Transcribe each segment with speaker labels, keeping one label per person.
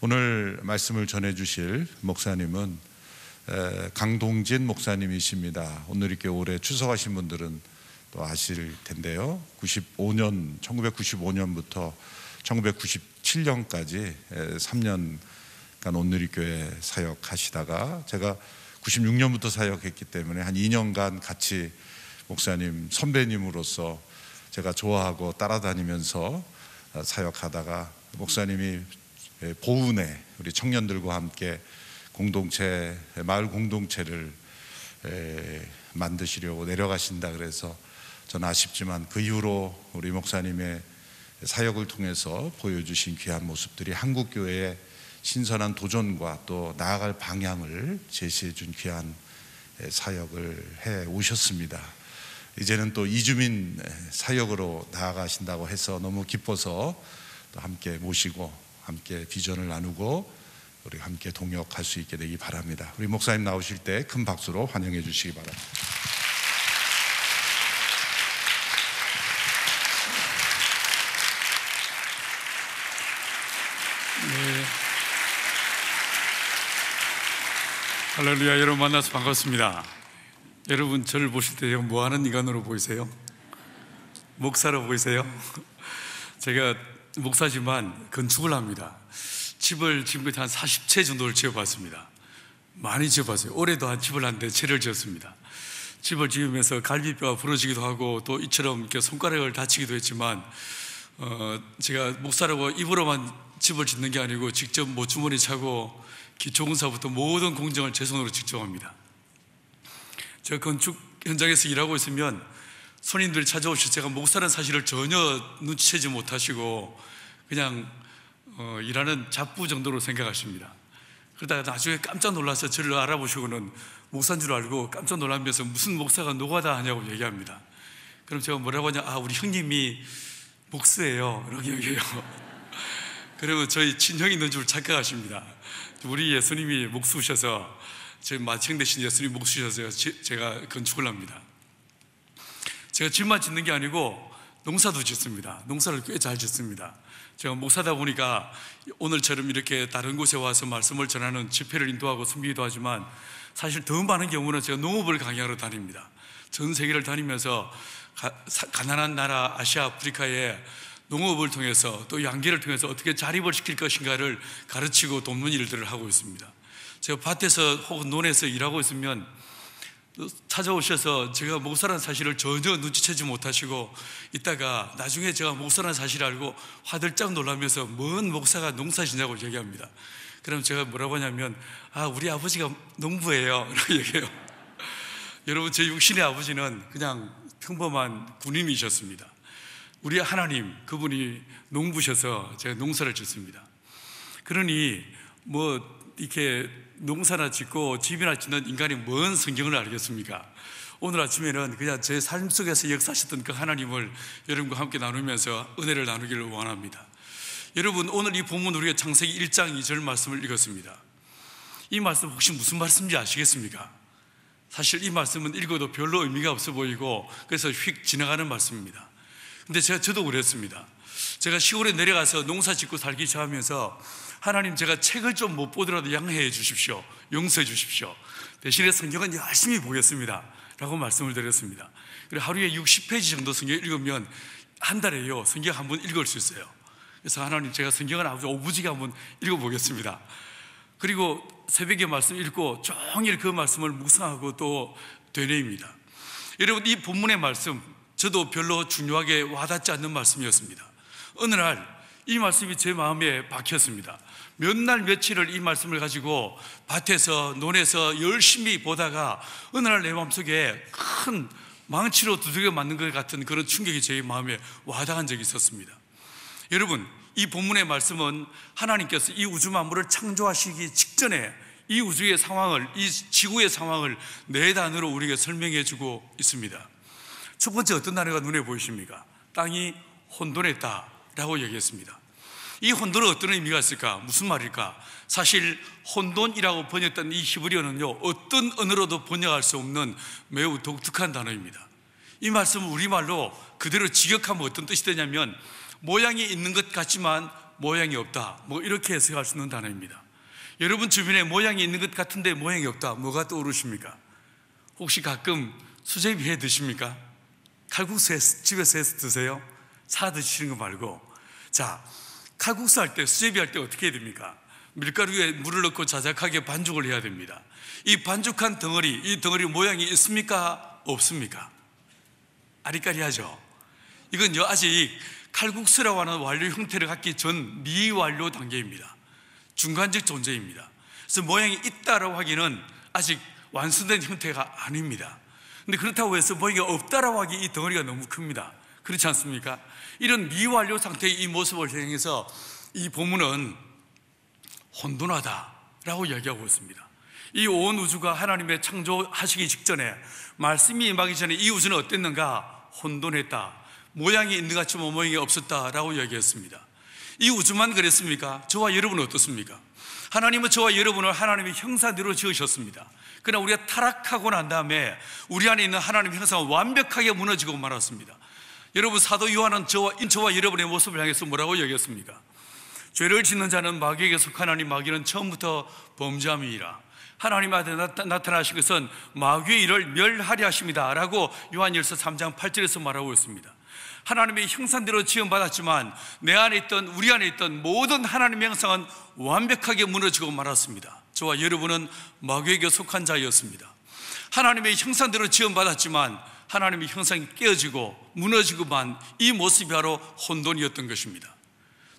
Speaker 1: 오늘 말씀을 전해주실 목사님은 강동진 목사님이십니다. 오늘 이렇게 올해 추석하신 분들은 또 아실 텐데요. 1995년부터 1997년까지 3년간 온누리교회 사역하시다가 제가 96년부터 사역했기 때문에 한 2년간 같이 목사님 선배님으로서 제가 좋아하고 따라다니면서 사역하다가 목사님이 보은에 우리 청년들과 함께 공동체, 마을 공동체를 만드시려고 내려가신다 그래서 저는 아쉽지만 그 이후로 우리 목사님의 사역을 통해서 보여주신 귀한 모습들이 한국교회의 신선한 도전과 또 나아갈 방향을 제시해 준 귀한 사역을 해 오셨습니다. 이제는 또 이주민 사역으로 나아가신다고 해서 너무 기뻐서 또 함께 모시고 함께 비전을 나누고 우리 함께 동역할 수 있게 되기 바랍니다. 우리 목사님 나오실 때 큰 박수로 환영해 주시기 바랍니다.
Speaker 2: 네. 할렐루야. 여러분 만나서 반갑습니다. 여러분 저를 보실 때 뭐 하는 인간으로 보이세요? 목사로 보이세요? 제가 목사지만 건축을 합니다. 집을 지금까지 한 40채 정도를 지어봤습니다. 많이 지어봤어요. 올해도 집을 한 4채를 지었습니다. 집을 지으면서 갈비뼈가 부러지기도 하고 또 이처럼 이렇게 손가락을 다치기도 했지만 제가 목사라고 입으로만 집을 짓는 게 아니고 직접 모주머니 차고 기초공사부터 모든 공정을 제 손으로 직접 합니다. 제가 건축 현장에서 일하고 있으면 손님들이 찾아오셔서 제가 목사라는 사실을 전혀 눈치채지 못하시고 그냥 일하는 잡부 정도로 생각하십니다. 그러다가 나중에 깜짝 놀라서 저를 알아보시고는 목사인 줄 알고 깜짝 놀라면서 무슨 목사가 노가다 하냐고 얘기합니다. 그럼 제가 뭐라고 하냐, 우리 형님이 목수예요 이렇게 얘기해요. 그러면 저희 친형이 있는 줄 착각하십니다. 우리 예수님이 목수셔서 제 마칭 대신 예수님이 목수셔서 제가 건축을 합니다. 제가 집만 짓는 게 아니고 농사도 짓습니다. 농사를 꽤 잘 짓습니다. 제가 목사다 보니까 오늘처럼 이렇게 다른 곳에 와서 말씀을 전하는 집회를 인도하고 섬기기도 하지만 사실 더 많은 경우는 제가 농업을 강의하러 다닙니다. 전 세계를 다니면서 가난한 나라 아시아 아프리카에 농업을 통해서 또 양계를 통해서 어떻게 자립을 시킬 것인가를 가르치고 돕는 일들을 하고 있습니다. 제가 밭에서 혹은 논에서 일하고 있으면 찾아오셔서 제가 목사라는 사실을 전혀 눈치채지 못하시고 있다가 나중에 제가 목사라는 사실을 알고 화들짝 놀라면서 뭔 목사가 농사짓냐고 얘기합니다. 그럼 제가 뭐라고 하냐면 우리 아버지가 농부예요 이렇게 얘기해요. 여러분 제 육신의 아버지는 그냥 평범한 군인이셨습니다. 우리 하나님 그분이 농부셔서 제가 농사를 짓습니다. 그러니 이렇게 농사나 짓고 집이나 짓는 인간이 뭔 성경을 알겠습니까? 오늘 아침에는 그냥 제 삶 속에서 역사하셨던 그 하나님을 여러분과 함께 나누면서 은혜를 나누기를 원합니다. 여러분 오늘 이 본문 우리가 창세기 1장 2절 말씀을 읽었습니다. 이 말씀 혹시 무슨 말씀인지 아시겠습니까? 사실 이 말씀은 읽어도 별로 의미가 없어 보이고 그래서 휙 지나가는 말씀입니다. 근데 저도 그랬습니다. 제가 시골에 내려가서 농사 짓고 살기 시작하면서 하나님 제가 책을 좀 못 보더라도 양해해 주십시오. 용서해 주십시오. 대신에 성경은 열심히 보겠습니다 라고 말씀을 드렸습니다. 그리고 하루에 60페이지 정도 성경 읽으면 한 달에요 성경 한 번 읽을 수 있어요. 그래서 하나님 제가 성경을 아주 오부지게 한번 읽어보겠습니다. 그리고 새벽에 말씀 읽고 종일 그 말씀을 묵상하고 또 되뇌입니다. 여러분 이 본문의 말씀 저도 별로 중요하게 와닿지 않는 말씀이었습니다. 어느 날 이 말씀이 제 마음에 박혔습니다. 몇 날 며칠을 이 말씀을 가지고 밭에서 논에서 열심히 보다가 어느 날 내 마음속에 큰 망치로 두들겨 맞는 것 같은 그런 충격이 제 마음에 와닿은 적이 있었습니다. 여러분 이 본문의 말씀은 하나님께서 이 우주 만물을 창조하시기 직전에 이 우주의 상황을, 이 지구의 상황을 4단어로 우리에게 설명해 주고 있습니다. 첫 번째 어떤 단어가 눈에 보이십니까? 땅이 혼돈했다라고 얘기했습니다. 이 혼돈은 어떤 의미가 있을까? 무슨 말일까? 사실 혼돈이라고 번역된 이 히브리어는요 어떤 언어로도 번역할 수 없는 매우 독특한 단어입니다. 이 말씀을 우리말로 그대로 직역하면 어떤 뜻이 되냐면 모양이 있는 것 같지만 모양이 없다, 뭐 이렇게 해석할 수 있는 단어입니다. 여러분 주변에 모양이 있는 것 같은데 모양이 없다, 뭐가 떠오르십니까? 혹시 가끔 수제비 해 드십니까? 칼국수 집에서 해서 드세요? 사 드시는 거 말고. 자, 칼국수 할 때, 수제비 할 때 어떻게 해야 됩니까? 밀가루에 물을 넣고 자작하게 반죽을 해야 됩니다. 이 반죽한 덩어리, 이 덩어리 모양이 있습니까? 없습니까? 아리까리하죠. 이건요, 아직 칼국수라고 하는 완료 형태를 갖기 전 미완료 단계입니다. 중간적 존재입니다. 그래서 모양이 있다라고 하기는 아직 완성된 형태가 아닙니다. 근데 그렇다고 해서 모양이 없다라고 하기 이 덩어리가 너무 큽니다. 그렇지 않습니까? 이런 미완료 상태의 이 모습을 향해서 이 본문은 혼돈하다라고 이야기하고 있습니다. 이 온 우주가 하나님의 창조하시기 직전에, 말씀이 임하기 전에 이 우주는 어땠는가? 혼돈했다. 모양이 있는 것 같지만 모양이 없었다라고 이야기했습니다. 이 우주만 그랬습니까? 저와 여러분은 어떻습니까? 하나님은 저와 여러분을 하나님의 형상대로 지으셨습니다. 그러나 우리가 타락하고 난 다음에 우리 안에 있는 하나님의 형상은 완벽하게 무너지고 말았습니다. 여러분, 사도 요한은 저와 여러분의 모습을 향해서 뭐라고 얘기했습니까? 죄를 짓는 자는 마귀에게 속하나니 마귀는 처음부터 범죄함이니라. 하나님 앞에 나타나신 것은 마귀의 일을 멸하려 하십니다 라고 요한일서 3장 8절에서 말하고 있습니다. 하나님의 형상대로 지음받았지만 내 안에 있던, 우리 안에 있던 모든 하나님의 형상은 완벽하게 무너지고 말았습니다. 저와 여러분은 마귀에게 속한 자였습니다. 하나님의 형상대로 지음받았지만 하나님의 형상이 깨어지고 무너지고만, 이 모습이 바로 혼돈이었던 것입니다.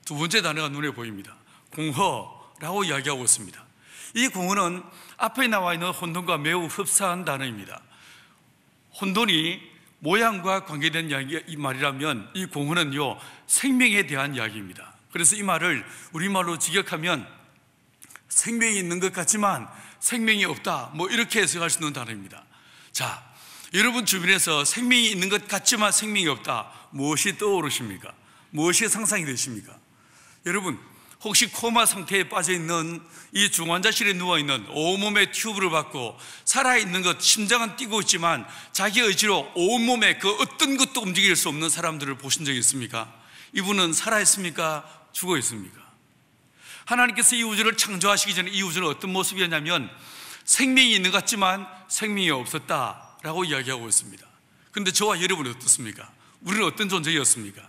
Speaker 2: 두 번째 단어가 눈에 보입니다. 공허라고 이야기하고 있습니다. 이 공허는 앞에 나와 있는 혼돈과 매우 흡사한 단어입니다. 혼돈이 모양과 관계된 이 말이라면 이 공허는요, 생명에 대한 이야기입니다. 그래서 이 말을 우리말로 직역하면 생명이 있는 것 같지만 생명이 없다, 뭐 이렇게 해석할 수 있는 단어입니다. 자, 여러분 주변에서 생명이 있는 것 같지만 생명이 없다, 무엇이 떠오르십니까? 무엇이 상상이 되십니까? 여러분, 혹시 코마 상태에 빠져있는 이 중환자실에 누워있는 온몸에 튜브를 받고 살아있는 것, 심장은 뛰고 있지만 자기 의지로 온몸에 그 어떤 것도 움직일 수 없는 사람들을 보신 적이 있습니까? 이분은 살아있습니까? 죽어 있습니까? 하나님께서 이 우주를 창조하시기 전에 이 우주는 어떤 모습이었냐면 생명이 있는 것 같지만 생명이 없었다라고 이야기하고 있습니다. 그런데 저와 여러분은 어떻습니까? 우리는 어떤 존재였습니까?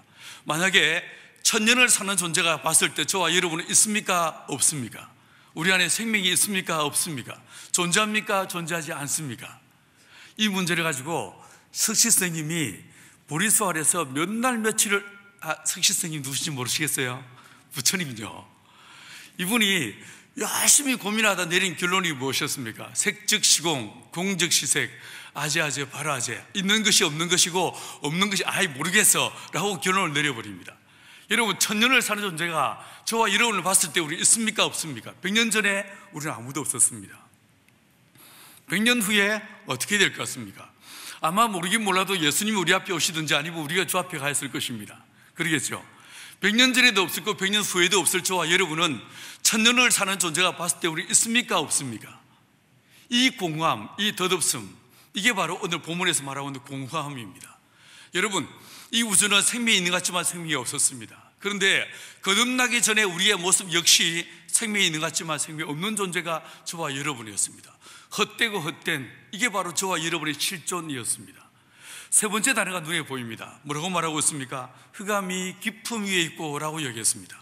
Speaker 2: 만약에 천년을 사는 존재가 봤을 때 저와 여러분은 있습니까? 없습니까? 우리 안에 생명이 있습니까? 없습니까? 존재합니까? 존재하지 않습니까? 이 문제를 가지고 석시 선생님이 보리수활에서 몇 날 며칠을, 석시 선생님 누구신지 모르시겠어요? 부처님이요. 이분이 열심히 고민하다 내린 결론이 무엇이었습니까? 색즉시공, 공즉시색, 아재아재 발아재, 있는 것이 없는 것이고 없는 것이 아예 모르겠어 라고 결론을 내려버립니다. 여러분, 천년을 사는 존재가 저와 여러분을 봤을 때 우리 있습니까? 없습니까? 100년 전에 우리는 아무도 없었습니다. 100년 후에 어떻게 될 것 같습니까? 아마 모르긴 몰라도 예수님이 우리 앞에 오시든지 아니면 우리가 주 앞에 가 있을 것입니다. 그러겠죠? 100년 전에도 없을 거 100년 후에도 없을 저와 여러분은 천년을 사는 존재가 봤을 때 우리 있습니까? 없습니까? 이 공허함, 이 덧없음, 이게 바로 오늘 본문에서 말하고 있는 공허함입니다. 여러분, 이 우주는 생명이 있는 것 같지만 생명이 없었습니다. 그런데 거듭나기 전에 우리의 모습 역시 생명이 있는 것 같지만 생명이 없는 존재가 저와 여러분이었습니다. 헛되고 헛된, 이게 바로 저와 여러분의 실존이었습니다. 세 번째 단어가 눈에 보입니다. 뭐라고 말하고 있습니까? 흑암이 깊음 위에 있고 라고 얘기했습니다.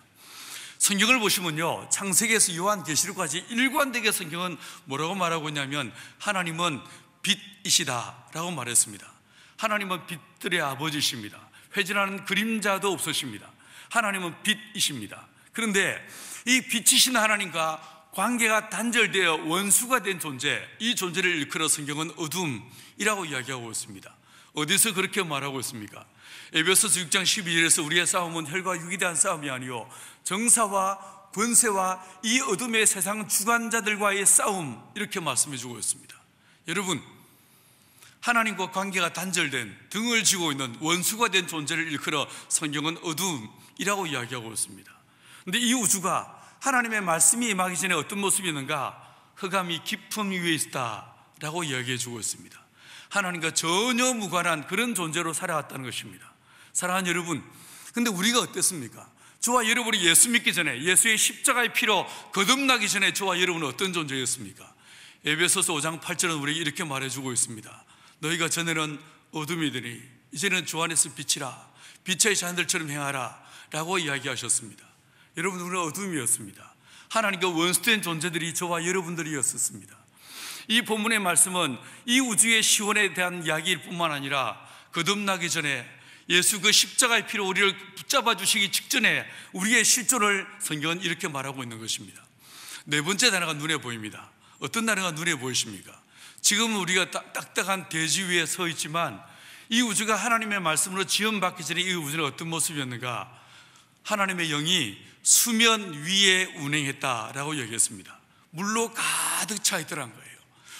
Speaker 2: 성경을 보시면요, 창세기에서 요한계시록까지 일관되게 성경은 뭐라고 말하고 있냐면 하나님은 빛이시다 라고 말했습니다. 하나님은 빛들의 아버지십니다. 회전하는 그림자도 없으십니다. 하나님은 빛이십니다. 그런데 이 빛이신 하나님과 관계가 단절되어 원수가 된 존재, 이 존재를 일컬어 성경은 어둠이라고 이야기하고 있습니다. 어디서 그렇게 말하고 있습니까? 에베소서 6장 12절에서 우리의 싸움은 혈과 육에 대한 싸움이 아니요 정사와 권세와 이 어둠의 세상 주관자들과의 싸움, 이렇게 말씀해 주고 있습니다. 여러분, 하나님과 관계가 단절된, 등을 지고 있는 원수가 된 존재를 일컬어 성경은 어둠이라고 이야기하고 있습니다. 그런데 이 우주가 하나님의 말씀이 임하기 전에 어떤 모습이었는가? 흑암이 깊음 위에 있다라고 이야기해 주고 있습니다. 하나님과 전혀 무관한 그런 존재로 살아왔다는 것입니다. 사랑하는 여러분, 근데 우리가 어땠습니까? 저와 여러분이 예수 믿기 전에, 예수의 십자가의 피로 거듭나기 전에 저와 여러분은 어떤 존재였습니까? 에베소서 5장 8절은 우리에게 이렇게 말해주고 있습니다. 너희가 전에는 어둠이더니 이제는 주 안에서 빛이라, 빛의 자녀들처럼 행하라 라고 이야기하셨습니다. 여러분, 우리는 어둠이었습니다. 하나님과 원수된 존재들이 저와 여러분들이었습니다. 이 본문의 말씀은 이 우주의 시원에 대한 이야기일 뿐만 아니라 거듭나기 전에 예수 그 십자가의 피로 우리를 붙잡아 주시기 직전에 우리의 실존을 성경은 이렇게 말하고 있는 것입니다. 네 번째 단어가 눈에 보입니다. 어떤 단어가 눈에 보이십니까? 지금 우리가 딱딱한 대지 위에 서 있지만 이 우주가 하나님의 말씀으로 지음받기 전에 이 우주는 어떤 모습이었는가? 하나님의 영이 수면 위에 운행했다라고 얘기했습니다. 물로 가득 차 있더란 거예요.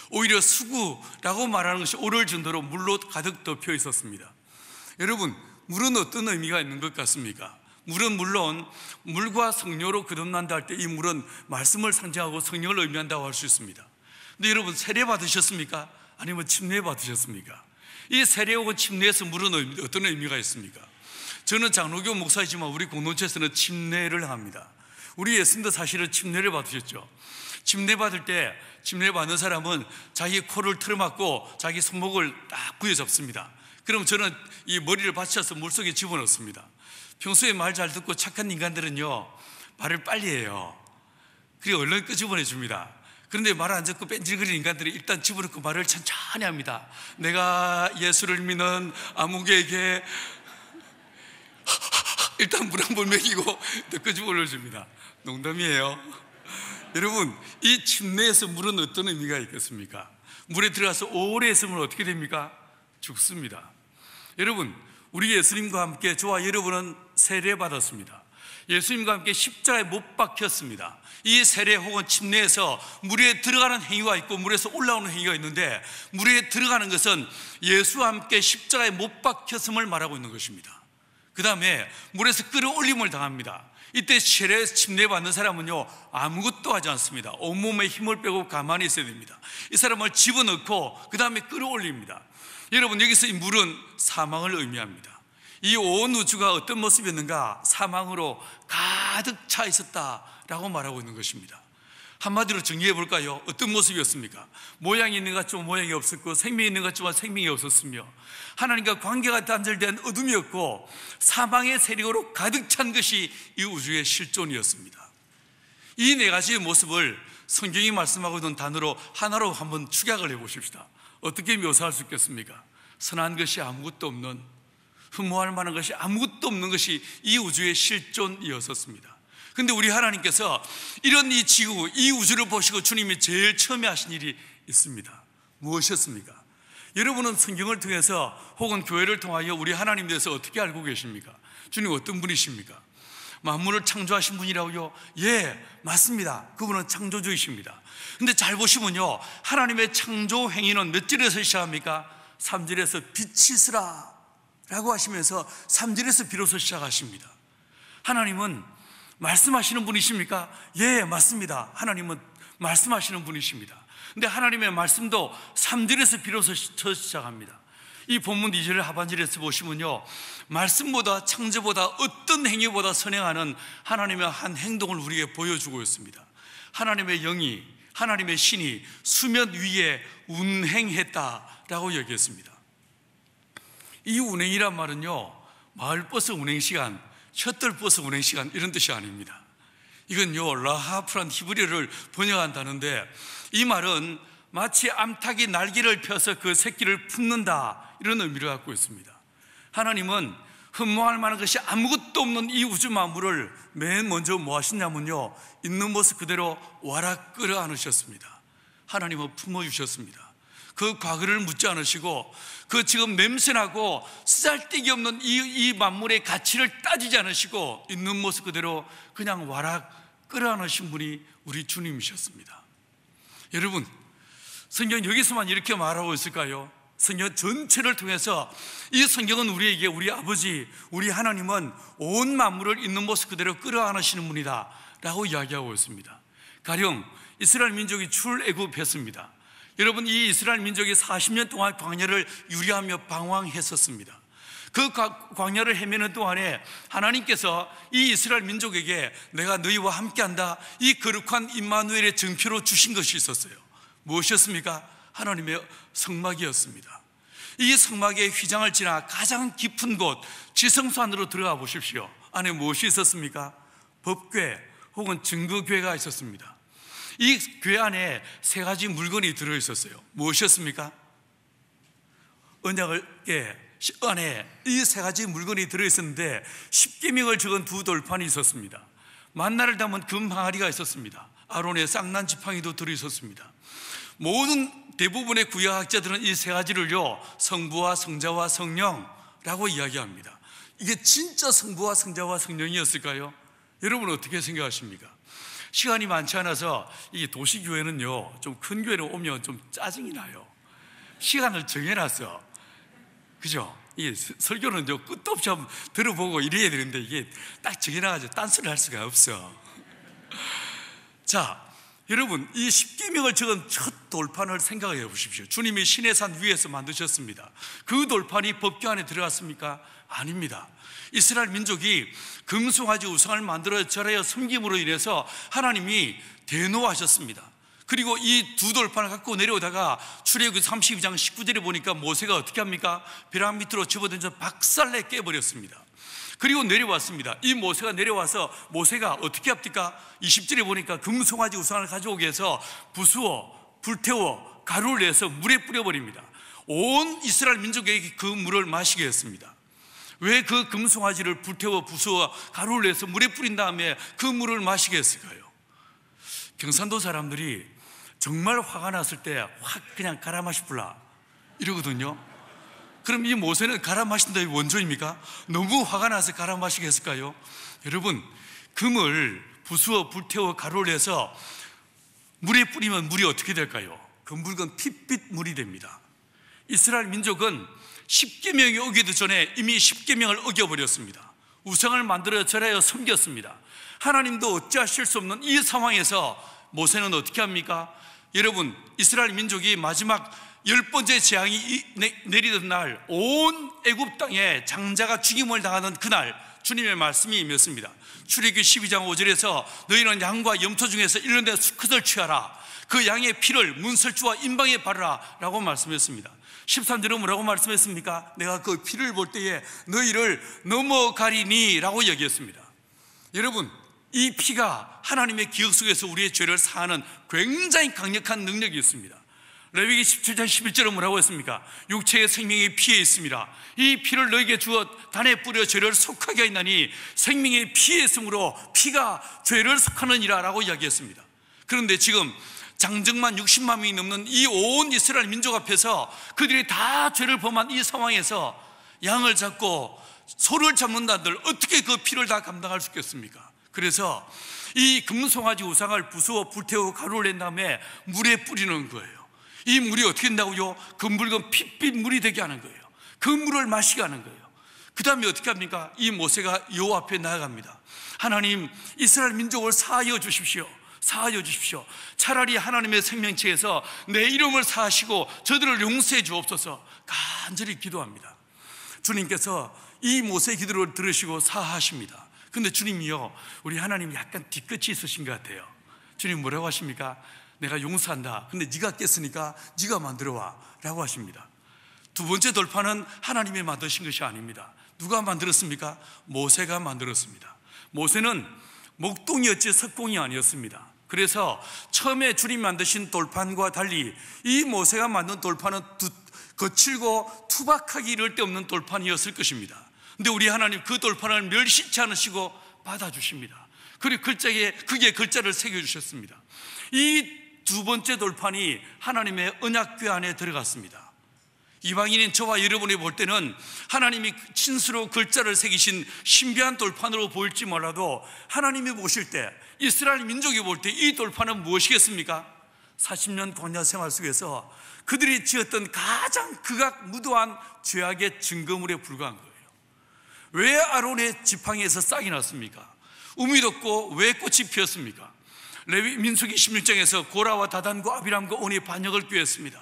Speaker 2: 오히려 수구라고 말하는 것이 오를 정도로 물로 가득 덮여 있었습니다. 여러분, 물은 어떤 의미가 있는 것 같습니까? 물은 물론 물과 성령으로 거듭난다 할 때 이 물은 말씀을 상징하고 성령을 의미한다고 할 수 있습니다. 근데 여러분, 세례 받으셨습니까? 아니면 침례 받으셨습니까? 이 세례 혹은 침례에서 물은 어떤 의미가 있습니까? 저는 장로교 목사이지만 우리 공동체에서는 침례를 합니다. 우리 예수님도 사실은 침례를 받으셨죠. 침례 받을 때 침례 받는 사람은 자기 코를 틀어막고 자기 손목을 딱 부여잡습니다. 그럼 저는 이 머리를 받쳐서 물속에 집어넣습니다. 평소에 말 잘 듣고 착한 인간들은요, 말을 빨리 해요. 그리고 얼른 끄집어내 줍니다. 그런데 말 안 듣고 뺀질거리는 인간들이 일단 집어넣고 말을 천천히 합니다. 내가 예수를 믿는 아무개에게 일단 물 한 번 먹이고 끄집어내 줍니다. 농담이에요. 여러분, 이 침례에서 물은 어떤 의미가 있겠습니까? 물에 들어가서 오래 있으면 어떻게 됩니까? 죽습니다. 여러분, 우리 예수님과 함께 저와 여러분은 세례 받았습니다. 예수님과 함께 십자가에 못 박혔습니다. 이 세례 혹은 침례에서 물에 들어가는 행위가 있고 물에서 올라오는 행위가 있는데, 물에 들어가는 것은 예수와 함께 십자가에 못 박혔음을 말하고 있는 것입니다. 그 다음에 물에서 끌어올림을 당합니다. 이때 세례 침례 받는 사람은요, 아무것도 하지 않습니다. 온몸에 힘을 빼고 가만히 있어야 됩니다. 이 사람을 집어넣고 그 다음에 끌어올립니다. 여러분, 여기서 이 물은 사망을 의미합니다. 이 온 우주가 어떤 모습이었는가? 사망으로 가득 차 있었다라고 말하고 있는 것입니다. 한마디로 정리해 볼까요? 어떤 모습이었습니까? 모양이 있는 것 같지만 모양이 없었고, 생명이 있는 것 같지만 생명이 없었으며, 하나님과 관계가 단절된 어둠이었고, 사망의 세력으로 가득 찬 것이 이 우주의 실존이었습니다. 이 네 가지의 모습을 성경이 말씀하고 있는 단어로 하나로 한번 축약을 해 보십시다. 어떻게 묘사할 수 있겠습니까? 선한 것이 아무것도 없는, 흠모할 만한 것이 아무것도 없는 것이 이 우주의 실존이었습니다. 근데 우리 하나님께서 이런 이 지구, 이 우주를 보시고 주님이 제일 처음에 하신 일이 있습니다. 무엇이었습니까? 여러분은 성경을 통해서 혹은 교회를 통하여 우리 하나님에 대해서 어떻게 알고 계십니까? 주님 어떤 분이십니까? 만물을 창조하신 분이라고요? 예, 맞습니다. 그분은 창조주이십니다. 근데 잘 보시면요, 하나님의 창조 행위는 몇 절에서 시작합니까? 3절에서 빛이 있으라 라고 하시면서 3절에서 비로소 시작하십니다. 하나님은 말씀하시는 분이십니까? 예, 맞습니다. 하나님은 말씀하시는 분이십니다. 근데 하나님의 말씀도 3절에서 비로소 시작합니다. 이 본문 2절 하반절에서 보시면요, 말씀보다 창조보다 어떤 행위보다 선행하는 하나님의 한 행동을 우리에게 보여주고 있습니다. 하나님의 영이, 하나님의 신이 수면 위에 운행했다라고 얘기했습니다. 이 운행이란 말은요, 마을버스 운행시간, 셔틀버스 운행시간 이런 뜻이 아닙니다. 이건요, 라하프란 히브리어를 번역한다는데, 이 말은 마치 암탉이 날개를 펴서 그 새끼를 품는다, 이런 의미를 갖고 있습니다. 하나님은 흠모할 만한 것이 아무것도 없는 이 우주 만물을 맨 먼저 뭐 하셨냐면요, 있는 모습 그대로 와라 끌어안으셨습니다. 하나님은 품어주셨습니다. 그 과거를 묻지 않으시고, 그 지금 냄새나고 쓰잘데기 없는 이 만물의 가치를 따지지 않으시고, 있는 모습 그대로 그냥 와라 끌어안으신 분이 우리 주님이셨습니다. 여러분, 성경 여기서만 이렇게 말하고 있을까요? 성경 전체를 통해서 이 성경은 우리에게 우리 아버지, 우리 하나님은 온 만물을 있는 모습 그대로 끌어안으시는 분이다 라고 이야기하고 있습니다. 가령 이스라엘 민족이 출애굽했습니다. 여러분, 이 이스라엘 민족이 40년 동안 광야를 유리하며 방황했었습니다. 그 광야를 헤매는 동안에 하나님께서 이 이스라엘 민족에게 내가 너희와 함께한다, 이 거룩한 임마누엘의 증표로 주신 것이 있었어요. 무엇이었습니까? 하나님의 성막이었습니다. 이 성막의 휘장을 지나 가장 깊은 곳 지성소 안으로 들어가 보십시오. 안에 무엇이 있었습니까? 법궤 혹은 증거궤가 있었습니다. 이 궤 안에 세 가지 물건이 들어있었어요. 무엇이었습니까? 언약의 안에 이 세 가지 물건이 들어있었는데 십계명을 적은 두 돌판이 있었습니다. 만나를 담은 금 항아리가 있었습니다. 아론의 쌍난 지팡이도 들어있었습니다. 모든 대부분의 구약학자들은 이 세 가지를요, 성부와 성자와 성령라고 이야기합니다. 이게 진짜 성부와 성자와 성령이었을까요? 여러분 어떻게 생각하십니까? 시간이 많지 않아서 이 도시교회는요, 좀 큰 교회로 오면 좀 짜증이 나요. 시간을 정해놨어. 그죠? 이 설교는 끝도 없이 한번 들어보고 이래야 되는데 이게 딱 정해놔가지고 딴소리 할 수가 없어. 자, 여러분, 이 십계명을 적은 첫 돌판을 생각해 보십시오. 주님이 시내산 위에서 만드셨습니다. 그 돌판이 법궤 안에 들어갔습니까? 아닙니다. 이스라엘 민족이 금송아지 우상을 만들어 절하여 섬김으로 인해서 하나님이 대노하셨습니다. 그리고 이 두 돌판을 갖고 내려오다가 출애굽기 32장 19절에 보니까 모세가 어떻게 합니까? 벼랑 밑으로 집어던져 박살내 깨버렸습니다. 그리고 내려왔습니다. 이 모세가 내려와서 모세가 어떻게 합니까? 20절에 보니까 금송아지 우상을 가져오게 해서 부수어 불태워 가루를 내서 물에 뿌려버립니다. 온 이스라엘 민족에게 그 물을 마시게 했습니다. 왜 그 금송아지를 불태워 부수어 가루를 내서 물에 뿌린 다음에 그 물을 마시게 했을까요? 경산도 사람들이 정말 화가 났을 때 확 그냥 갈아 마시불라 이러거든요. 그럼 이 모세는 갈아 마신다의 원조입니까? 너무 화가 나서 갈아 마시게 했을까요? 여러분, 금을 부수어 불태워 가루를 내서 물에 뿌리면 물이 어떻게 될까요? 그 물건 핏빛 물이 됩니다. 이스라엘 민족은 십계명이 오기도 전에 이미 십계명을 어겨버렸습니다. 우상을 만들어 절하여 섬겼습니다. 하나님도 어찌하실 수 없는 이 상황에서 모세는 어떻게 합니까? 여러분, 이스라엘 민족이 마지막 10번째 재앙이 내리던 날, 온 애굽 땅에 장자가 죽임을 당하는 그날 주님의 말씀이 임했습니다. 출애굽기 12장 5절에서 너희는 양과 염소 중에서 일년에 수컷을 취하라, 그 양의 피를 문설주와 임방에 바르라 라고 말씀했습니다. 13절은 뭐라고 말씀했습니까? 내가 그 피를 볼 때에 너희를 넘어가리니 라고 얘기했습니다. 여러분, 이 피가 하나님의 기억 속에서 우리의 죄를 사하는 굉장히 강력한 능력이 있습니다. 레위기 17장 11절은 뭐라고 했습니까? 육체의 생명이 피에 있습니다. 이 피를 너에게 주어 단에 뿌려 죄를 속하게 하였나니 생명의 피에 있으므로 피가 죄를 속하느니라 라고 이야기했습니다. 그런데 지금 장정만 60만 명이 넘는 이 온 이스라엘 민족 앞에서 그들이 다 죄를 범한 이 상황에서 양을 잡고 소를 잡는다들 어떻게 그 피를 다 감당할 수 있겠습니까? 그래서 이 금송아지 우상을 부수어 불태우고 가루를 낸 다음에 물에 뿌리는 거예요. 이 물이 어떻게 된다고요? 그 묽은 핏빛 물이 되게 하는 거예요. 그 물을 마시게 하는 거예요. 그 다음에 어떻게 합니까? 이 모세가 여호와 앞에 나아갑니다. 하나님, 이스라엘 민족을 사하여 주십시오. 사하여 주십시오. 차라리 하나님의 생명체에서 내 이름을 사하시고 저들을 용서해 주옵소서 간절히 기도합니다. 주님께서 이 모세의 기도를 들으시고 사하십니다. 근데 주님이요, 우리 하나님 약간 뒤끝이 있으신 것 같아요. 주님 뭐라고 하십니까? 내가 용서한다. 근데 네가 깼으니까 네가 만들어와 라고 하십니다. 두 번째 돌파는 하나님이 만드신 것이 아닙니다. 누가 만들었습니까? 모세가 만들었습니다. 모세는 목동이었지 석공이 아니었습니다. 그래서 처음에 주님 만드신 돌판과 달리 이 모세가 만든 돌판은 거칠고 투박하기 이를 데 없는 돌판이었을 것입니다. 근데 우리 하나님 그 돌판을 멸시치 않으시고 받아주십니다. 그리고 그게 글자를 새겨주셨습니다. 이 두 번째 돌판이 하나님의 언약궤 안에 들어갔습니다. 이방인인 저와 여러분이 볼 때는 하나님이 친수로 글자를 새기신 신비한 돌판으로 보일지 몰라도 하나님이 보실 때, 이스라엘 민족이 볼 때 이 돌판은 무엇이겠습니까? 40년 광야 생활 속에서 그들이 지었던 가장 극악무도한 죄악의 증거물에 불과한 거예요. 왜 아론의 지팡이에서 싹이 났습니까? 우미 돋고 왜 꽃이 피었습니까? 레위 민수기 16장에서 고라와 다단과 아비람과 온이 반역을 꾀했습니다.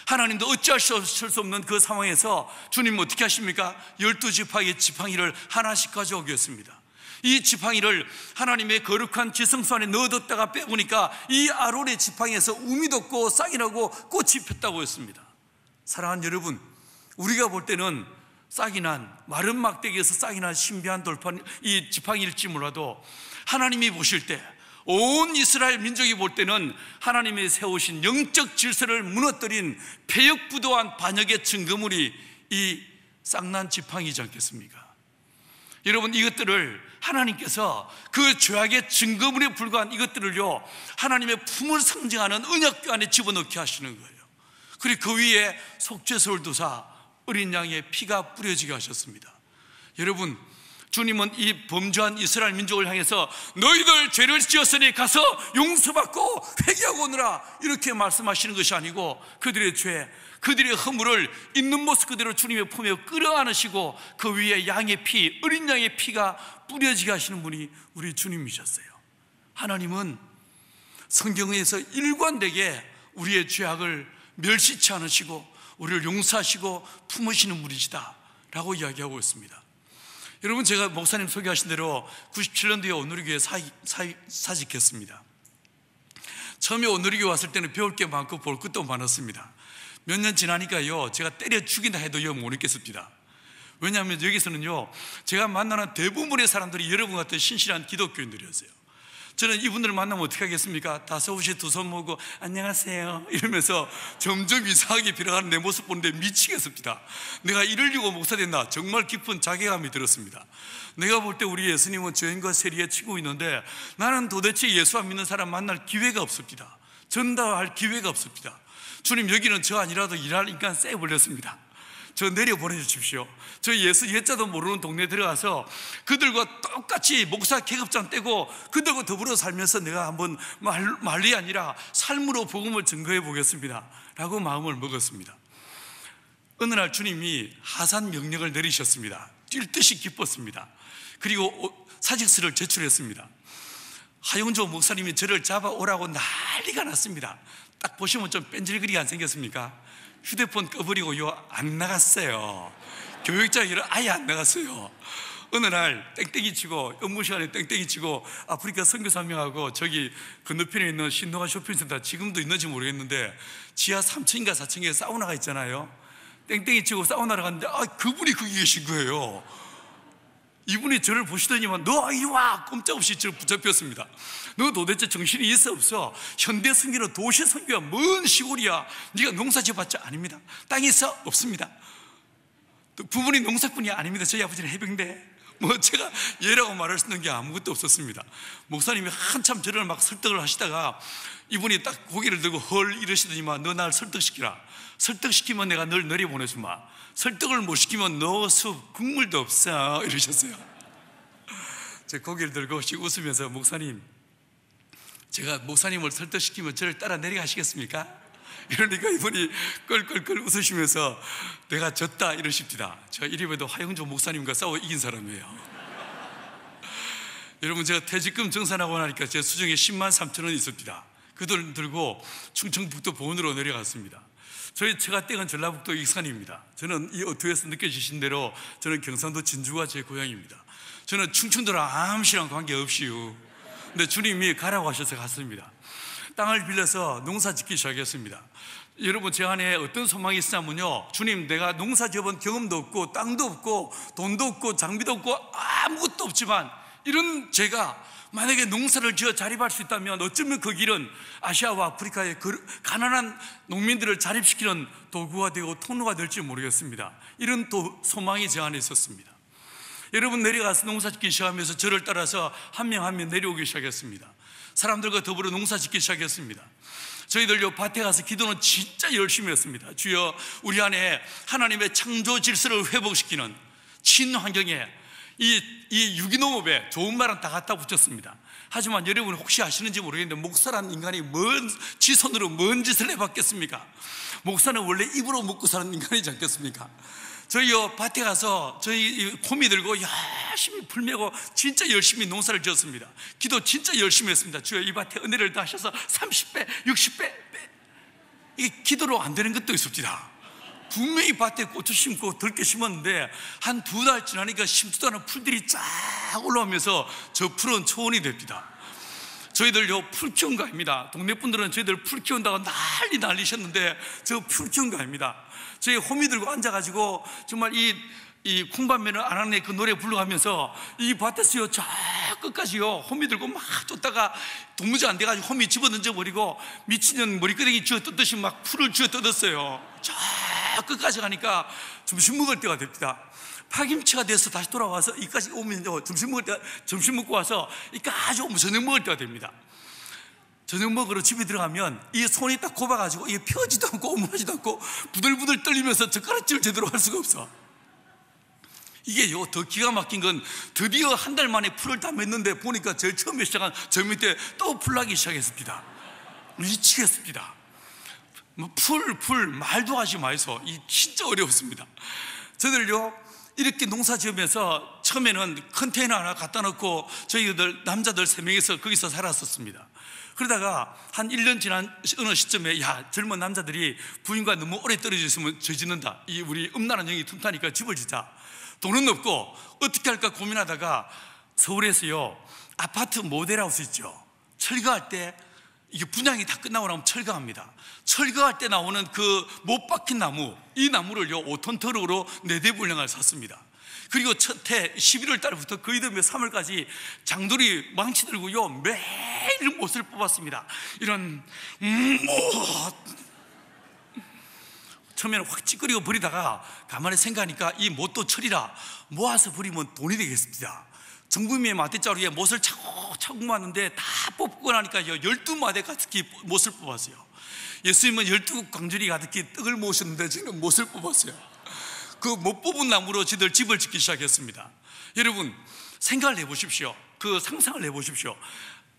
Speaker 2: 하나님도 어찌할 수 없는 그 상황에서 주님 어떻게 하십니까? 12지팡이의 지팡이를 하나씩 가져오겠습니다. 이 지팡이를 하나님의 거룩한 지성소 안에 넣어뒀다가 빼보니까 이 아론의 지팡이에서 우미 돋고 싹이 나고 꽃이 폈다고 했습니다. 사랑하는 여러분, 우리가 볼 때는 싹이 난, 마른 막대기에서 싹이 난 신비한 돌판, 이 지팡이일지 몰라도 하나님이 보실 때, 온 이스라엘 민족이 볼 때는 하나님이 세우신 영적 질서를 무너뜨린 폐역부도한 반역의 증거물이 이 싹난 지팡이지 않겠습니까? 여러분, 이것들을 하나님께서 그 죄악의 증거물에 불과한 이것들을요, 하나님의 품을 상징하는 언약궤 안에 집어넣게 하시는 거예요. 그리고 그 위에 속죄소를 두사 어린 양의 피가 뿌려지게 하셨습니다. 여러분, 주님은 이 범죄한 이스라엘 민족을 향해서 너희들 죄를 지었으니 가서 용서받고 회개하고 오너라, 이렇게 말씀하시는 것이 아니고 그들의 죄, 그들의 허물을 있는 모습 그대로 주님의 품에 끌어안으시고 그 위에 양의 피, 어린 양의 피가 뿌려지게 하시는 분이 우리 주님이셨어요. 하나님은 성경에서 일관되게 우리의 죄악을 멸시치 않으시고 우리를 용서하시고 품으시는 분이시다 라고 이야기하고 있습니다. 여러분, 제가 목사님 소개하신 대로 97년도에 오누리교회 사직했습니다. 처음에 오누리교회 왔을 때는 배울 게 많고 볼 것도 많았습니다. 몇 년 지나니까요, 제가 때려 죽인다 해도 못 있겠습니다. 왜냐하면 여기서는요, 제가 만나는 대부분의 사람들이 여러분 같은 신실한 기독교인들이었어요. 저는 이분들을 만나면 어떻게 하겠습니까? 다섯시 두 손 모으고 안녕하세요 이러면서 점점 이상하게 빌어가는 내 모습 보는데 미치겠습니다. 내가 이러려고 목사 됐나 정말 깊은 자괴감이 들었습니다. 내가 볼 때 우리 예수님은 죄인과 세리에 치고 있는데 나는 도대체 예수 안 믿는 사람 만날 기회가 없습니다. 전달할 기회가 없습니다. 주님, 여기는 저 아니라도 일할 인간 쎄 벌렸습니다. 저 내려 보내주십시오. 저 예수 예자도 모르는 동네 들어가서 그들과 똑같이 목사 계급장 떼고 그들과 더불어 살면서 내가 한번 말이 아니라 삶으로 복음을 증거해 보겠습니다 라고 마음을 먹었습니다. 어느 날 주님이 하산 명령을 내리셨습니다. 뛸 듯이 기뻤습니다. 그리고 사직서를 제출했습니다. 하용조 목사님이 저를 잡아오라고 난리가 났습니다. 딱 보시면 좀 뺀질거리게 안 생겼습니까? 휴대폰 꺼버리고요, 안 나갔어요. 교육장이라 아예 안 나갔어요. 어느 날 땡땡이 치고, 업무 시간에 땡땡이 치고 아프리카 선교사 한 명하고 저기 건너편에 있는 신노가 쇼핑센터, 지금도 있는지 모르겠는데 지하 3층인가 4층에 사우나가 있잖아요. 땡땡이 치고 사우나를 갔는데 그분이 거기 계신 거예요. 이분이 저를 보시더니만 너 이리 와, 꼼짝없이 저를 붙잡혔습니다. 너 도대체 정신이 있어 없어? 현대 선교는 도시 선교야, 먼 시골이야. 네가 농사지어봤자? 아닙니다. 땅이 있어? 없습니다. 또 부모님 농사꾼이? 아닙니다. 저희 아버지는 해병대. 제가 얘라고 말할 수 있는 게 아무것도 없었습니다. 목사님이 한참 저를 막 설득을 하시다가 이분이 딱 고개를 들고 헐 이러시더니만 너 날 설득시키라. 설득시키면 내가 널 내려보내주마. 설득을 못 시키면 너 숲 국물도 없어 이러셨어요. 제 고개를 들고 웃으면서 목사님, 제가 목사님을 설득시키면 저를 따라 내려가시겠습니까? 이러니까 이분이 껄껄껄 웃으시면서 내가 졌다 이러십니다. 제가 이래봬도 하영조 목사님과 싸워 이긴 사람이에요. 여러분, 제가 퇴직금 정산하고 나니까 제 수중에 10만 3천 원 있습니다. 그 돈 들고 충청북도 보은으로 내려갔습니다. 제가 댁은 전라북도 익산입니다. 저는 이 어투에서 느껴지신 대로 저는 경상도 진주가 제 고향입니다. 저는 충청도랑 아무시랑 관계없이요. 근데 주님이 가라고 하셔서 갔습니다. 땅을 빌려서 농사 짓기 시작했습니다. 여러분, 제 안에 어떤 소망이 있었냐면요, 주님, 내가 농사 지어본 경험도 없고 땅도 없고 돈도 없고 장비도 없고 아무것도 없지만 이런 제가 만약에 농사를 지어 자립할 수 있다면 어쩌면 그 길은 아시아와 아프리카의 가난한 농민들을 자립시키는 도구가 되고 통로가 될지 모르겠습니다. 이런 또 소망이 제 안에 있었습니다. 여러분, 내려가서 농사 짓기 시작하면서 저를 따라서 한 명 한 명 내려오기 시작했습니다. 사람들과 더불어 농사 짓기 시작했습니다. 저희들요, 밭에 가서 기도는 진짜 열심히 했습니다. 주여, 우리 안에 하나님의 창조 질서를 회복시키는 친환경에 이 유기농업에 좋은 말은 다 갖다 붙였습니다. 하지만 여러분 혹시 아시는지 모르겠는데 목사라는 인간이 지손으로 뭔 짓을 해봤겠습니까? 목사는 원래 입으로 먹고 사는 인간이지 않겠습니까? 저희요, 밭에 가서 저희 호미 들고 열심히 풀 메고 진짜 열심히 농사를 지었습니다. 기도 진짜 열심히 했습니다. 주여, 이 밭에 은혜를 더하셔서 30배, 60배 이게 기도로 안 되는 것도 있습니다. 분명히 밭에 고추 심고 들깨 심었는데 한 2달 지나니까 심지도 않은 풀들이 쫙 올라오면서 저 풀은 초원이 됩니다. 저희들요 풀 키운 거 아닙니다. 동네 분들은 저희들 풀 키운다고 난리 날리셨는데 저 풀 키운 거 아닙니다. 저희 호미 들고 앉아가지고 정말 이 쿵밤매는 안 하는 그 노래 불러가면서 이 밭에서요 저 끝까지요 호미 들고 막 쫓다가 도무지 안 돼가지고 호미 집어던져버리고 미친년 머리끄댕이 쥐어 뜯듯이 막 풀을 쥐어 뜯었어요. 저 끝까지 가니까 점심 먹을 때가 됩니다. 파김치가 돼서 다시 돌아와서 이까지 오면 점심 먹고 와서 이까지 오면 저녁 먹을 때가 됩니다. 저녁 먹으러 집에 들어가면 이 손이 딱 곱아가지고 이게 펴지도 않고 오므라지도 않고 부들부들 떨리면서 젓가락질을 제대로 할 수가 없어. 이게요 더 기가 막힌 건 드디어 한 달 만에 풀을 다 맺는데 보니까 제일 처음에 시작한 저 밑에 또 풀 나기 시작했습니다. 미치겠습니다. 풀 말도 하지 마이소. 이 진짜 어려웠습니다. 저들요 이렇게 농사 지으면서 처음에는 컨테이너 하나 갖다 놓고 저희들 남자들 3명이서 거기서 살았었습니다. 그러다가 한 1년 지난 어느 시점에 야 젊은 남자들이 부인과 너무 오래 떨어져 있으면 저 짓는다. 이 우리 음란한 영이 틈타니까 집을 짓자. 돈은 없고 어떻게 할까 고민하다가 서울에서요 아파트 모델하우스 있죠. 철거할 때 이게 분양이 다 끝나고 나면 철거합니다. 철거할 때 나오는 그 못 박힌 나무, 이 나무를요 5톤 트럭으로 4대 분량을 샀습니다. 그리고 첫해 11월 달부터 거의 몇 3월까지 장돌이 망치 들고요 매일 못을 뽑았습니다. 이런 처음에는 확 찌끄리고 버리다가 가만히 생각하니까 이 못도 철이라 모아서 버리면 돈이 되겠습니다. 정부미의 마대자루에 못을 차곡차곡 모았는데 다 뽑고 나니까 12마대 가득히 못을 뽑았어요. 예수님은 12광주리 가득히 떡을 모으셨는데 저는 못을 뽑았어요. 그 못 뽑은 나무로 저희들 집을 짓기 시작했습니다. 여러분 생각을 해보십시오. 그 상상을 해보십시오.